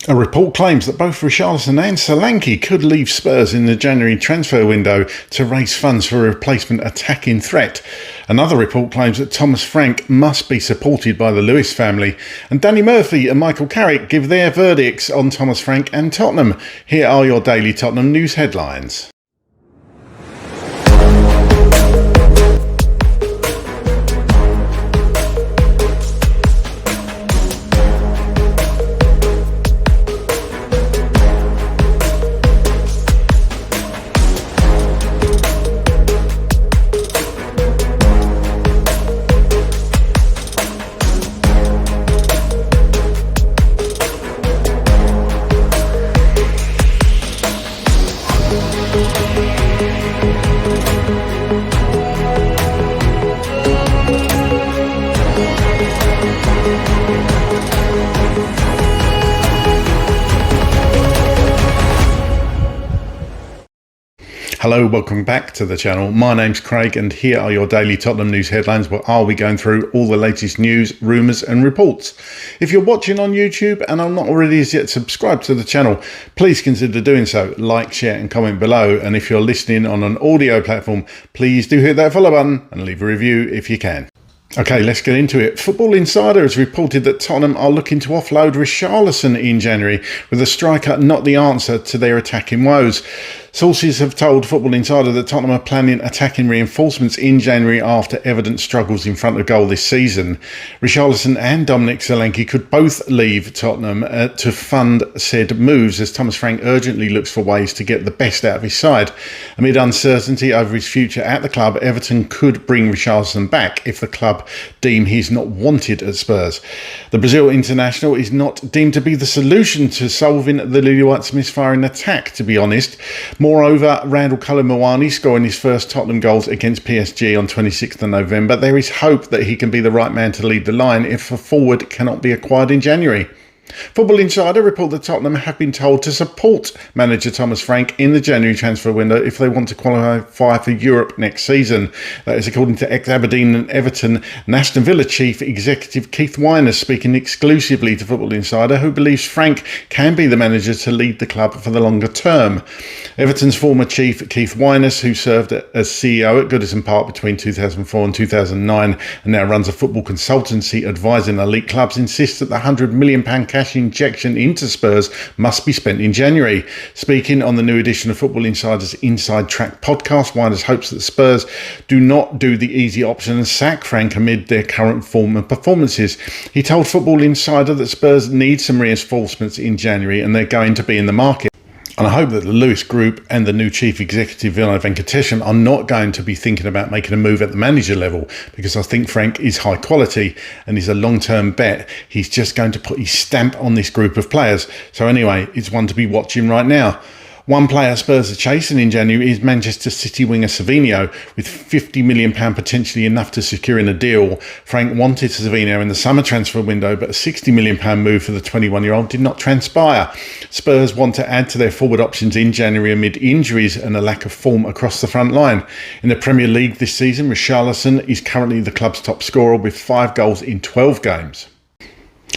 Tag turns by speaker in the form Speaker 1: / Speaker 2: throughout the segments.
Speaker 1: A report claims that both Richarlison and Solanke could leave Spurs in the January transfer window to raise funds for a replacement attacking threat. Another report claims that Thomas Frank must be supported by the Lewis family. And Danny Murphy and Michael Carrick give their verdicts on Thomas Frank and Tottenham. Here are your daily Tottenham news headlines. Hello, welcome back to the channel. My name's Craig and here are your daily Tottenham news headlines where I'll be going through all the latest news, rumours and reports. If you're watching on YouTube and are not already as yet subscribed to the channel, please consider doing so. Like, share and comment below. And if you're listening on an audio platform, please do hit that follow button and leave a review if you can. Okay, let's get into it. Football Insider has reported that Tottenham are looking to offload Richarlison in January, with a striker not the answer to their attacking woes. Sources have told Football Insider that Tottenham are planning attacking reinforcements in January after evident struggles in front of goal this season. Richarlison and Dominic Solanke could both leave Tottenham to fund said moves, as Thomas Frank urgently looks for ways to get the best out of his side. Amid uncertainty over his future at the club, Everton could bring Richarlison back if the club deem he's not wanted at Spurs. The Brazil international is not deemed to be the solution to solving the Lily White's misfiring attack, to be honest. Moreover, Randall Colomwani scoring his first Tottenham goals against PSG on 26th of November. There is hope that he can be the right man to lead the line if a forward cannot be acquired in January. Football Insider report that Tottenham have been told to support manager Thomas Frank in the January transfer window if they want to qualify for Europe next season. That is according to ex-Aberdeen and Everton and Aston Villa chief executive Keith Wyner, speaking exclusively to Football Insider, who believes Frank can be the manager to lead the club for the longer term. Everton's former chief Keith Wyner, who served as CEO at Goodison Park between 2004 and 2009 and now runs a football consultancy advising elite clubs, insists that the £100 million cash injection into Spurs must be spent in January. Speaking on the new edition of Football Insider's Inside Track podcast, Wyner's hopes that Spurs do not do the easy option and sack Frank amid their current form and performances. He told Football Insider that Spurs need some reinforcements in January and they're going to be in the market. And I hope that the Lewis Group and the new chief executive, Vinod Venkatesham, are not going to be thinking about making a move at the manager level, because I think Frank is high quality and is a long-term bet. He's just going to put his stamp on this group of players. So anyway, it's one to be watching right now. One player Spurs are chasing in January is Manchester City winger Savinho, with £50 million potentially enough to secure in a deal. Frank wanted Savinho in the summer transfer window, but a £60 million move for the 21-year-old did not transpire. Spurs want to add to their forward options in January amid injuries and a lack of form across the front line. In the Premier League this season, Richarlison is currently the club's top scorer with 5 goals in 12 games.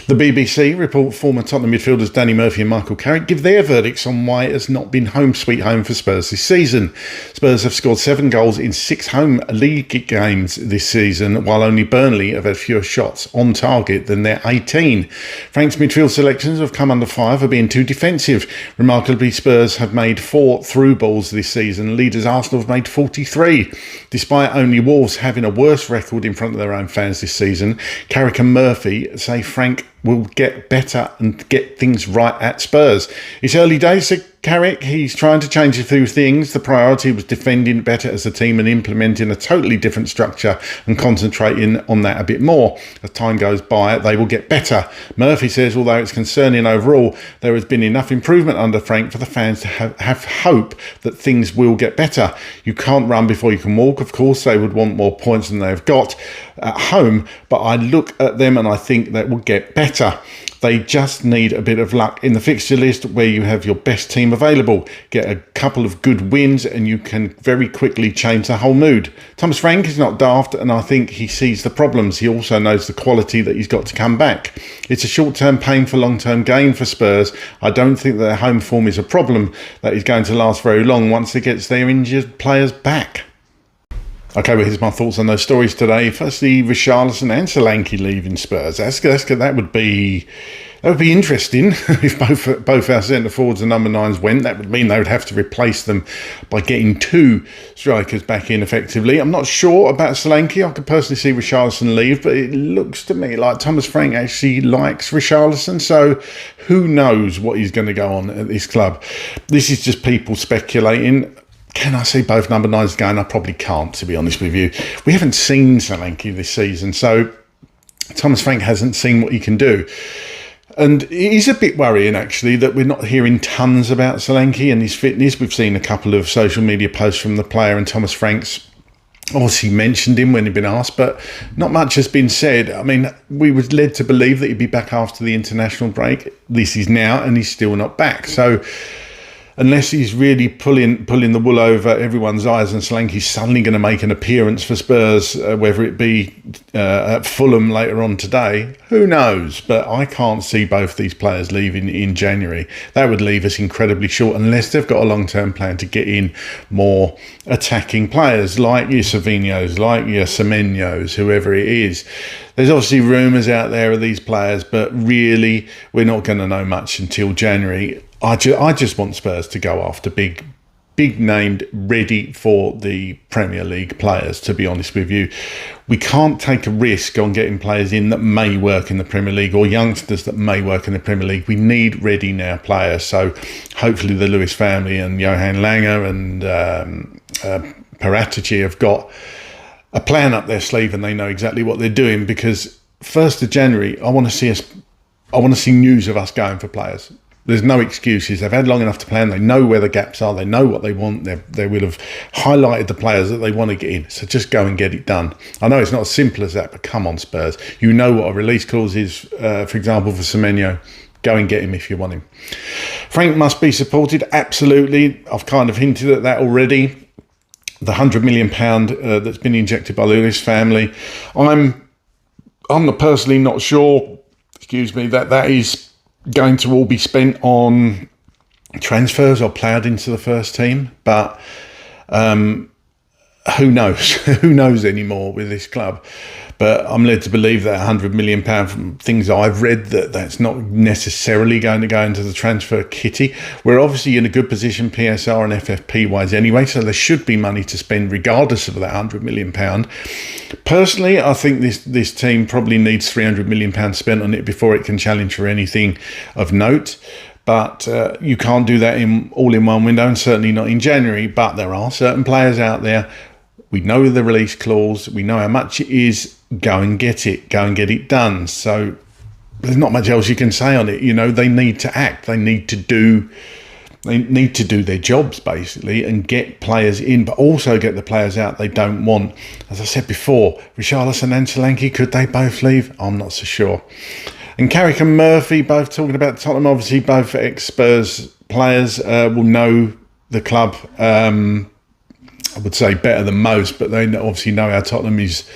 Speaker 1: The BBC report former Tottenham midfielders Danny Murphy and Michael Carrick give their verdicts on why it has not been home sweet home for Spurs this season. Spurs have scored 7 goals in 6 home league games this season, while only Burnley have had fewer shots on target than their 18. Frank's midfield selections have come under fire for being too defensive. Remarkably, Spurs have made 4 through balls this season. Leaders Arsenal have made 43. Despite only Wolves having a worse record in front of their own fans this season, Carrick and Murphy say Frank will get better and get things right at Spurs. It's early days, said Carrick. He's trying to change a few things. The priority was defending better as a team and implementing a totally different structure and concentrating on that a bit more. As time goes by, they will get better. Murphy says, although it's concerning overall, there has been enough improvement under Frank for the fans to have hope that things will get better. You can't run before you can walk. Of course, they would want more points than they've got, at home, but I look at them and I think that will get better. They just need a bit of luck in the fixture list where you have your best team available. Get a couple of good wins and you can very quickly change the whole mood. Thomas Frank is not daft, and I think he sees the problems. He also knows the quality that he's got to come back. It's a short-term pain for long-term gain for Spurs. I don't think their home form is a problem that is going to last very long once it gets their injured players back. Okay, well, here's my thoughts on those stories today. Firstly, Richarlison and Solanke leaving Spurs. That would be interesting if both our centre forwards and number 9s went. That would mean they would have to replace them by getting 2 strikers back in effectively. I'm not sure about Solanke. I could personally see Richarlison leave, but it looks to me like Thomas Frank actually likes Richarlison. So who knows what he's going to go on at this club? This is just people speculating. Can I see both number 9s going? I probably can't, to be honest with you. We haven't seen Solanke this season, so Thomas Frank hasn't seen what he can do. And it is a bit worrying, actually, that we're not hearing tons about Solanke and his fitness. We've seen a couple of social media posts from the player, and Thomas Frank's obviously mentioned him when he'd been asked, but not much has been said. I mean, we were led to believe that he'd be back after the international break. This is now, and he's still not back. So unless he's really pulling the wool over everyone's eyes and Solanke's suddenly going to make an appearance for Spurs, whether it be at Fulham later on today, who knows? But I can't see both these players leaving in January. That would leave us incredibly short unless they've got a long-term plan to get in more attacking players like your Savinhos, like your Semenyo's, whoever it is. There's obviously rumours out there of these players, but really we're not going to know much until January. I just want Spurs to go after big named, ready for the Premier League players, to be honest with you. We can't take a risk on getting players in that may work in the Premier League or youngsters that may work in the Premier League. We need ready now players. So hopefully the Lewis family and Johan Langer and Paratici have got a plan up their sleeve and they know exactly what they're doing, because 1st of January, I want to see news of us going for players. There's no excuses. They've had long enough to plan. They know where the gaps are. They know what they want. They will have highlighted the players that they want to get in. So just go and get it done. I know it's not as simple as that, but come on, Spurs. You know what a release clause is, for example, for Semenyo. Go and get him if you want him. Frank must be supported. Absolutely. I've kind of hinted at that already. The £100 million that's been injected by the Lewis family. I'm personally not sure, that is going to all be spent on transfers or ploughed into the first team, but who knows? Who knows anymore with this club? But I'm led to believe that £100 million, from things I've read, that's not necessarily going to go into the transfer kitty. We're obviously in a good position PSR and FFP wise anyway, so there should be money to spend regardless of that £100 million. Personally, I think this team probably needs £300 million spent on it before it can challenge for anything of note. But you can't do that all in one window, and certainly not in January. But there are certain players out there. We know the release clause. We know how much it is. Go and get it. Go and get it done. So there's not much else you can say on it. You know, they need to act. They need to do their jobs, basically, and get players in, but also get the players out they don't want. As I said before, Richarlison and Solanke, could they both leave? I'm not so sure. And Carrick and Murphy, both talking about Tottenham, obviously both ex-Spurs players, will know the club, I would say, better than most, but they obviously know how Tottenham is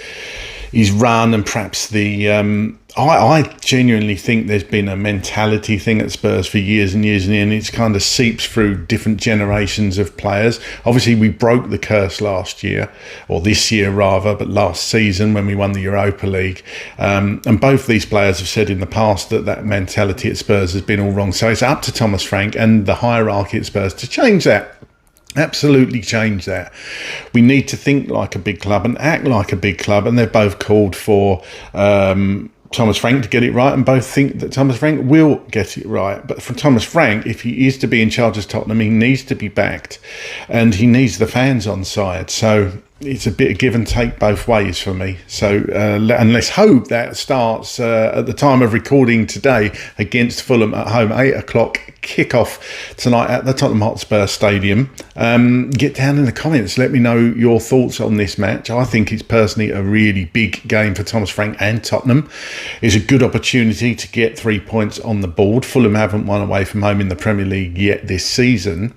Speaker 1: run, and perhaps I genuinely think there's been a mentality thing at Spurs for years and years, and it's kind of seeps through different generations of players. Obviously, we broke the curse last year, or this year rather, but last season when we won the Europa League. And both these players have said in the past that mentality at Spurs has been all wrong. So it's up to Thomas Frank and the hierarchy at Spurs to change that. Absolutely change that. We need to think like a big club and act like a big club, and they've both called for Thomas Frank to get it right, and both think that Thomas Frank will get it right. But for Thomas Frank, if he is to be in charge of Tottenham, he needs to be backed, and he needs the fans on side. So it's a bit of give and take both ways for me. So and let's hope that starts at the time of recording today against Fulham at home, 8 o'clock kickoff tonight at the Tottenham Hotspur Stadium. Get down in the comments, let me know your thoughts on this match. I think it's personally a really big game for Thomas Frank and Tottenham. It's a good opportunity to get 3 points on the board. Fulham haven't won away from home in the Premier League yet this season.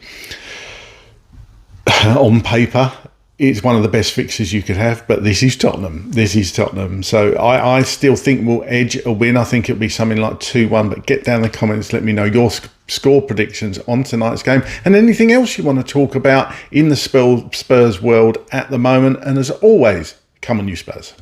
Speaker 1: On paper, it's one of the best fixtures you could have, but this is Tottenham. This is Tottenham. So I still think we'll edge a win. I think it'll be something like 2-1, but get down in the comments, let me know your score predictions on tonight's game and anything else you want to talk about in the Spurs world at the moment. And as always, come on you Spurs.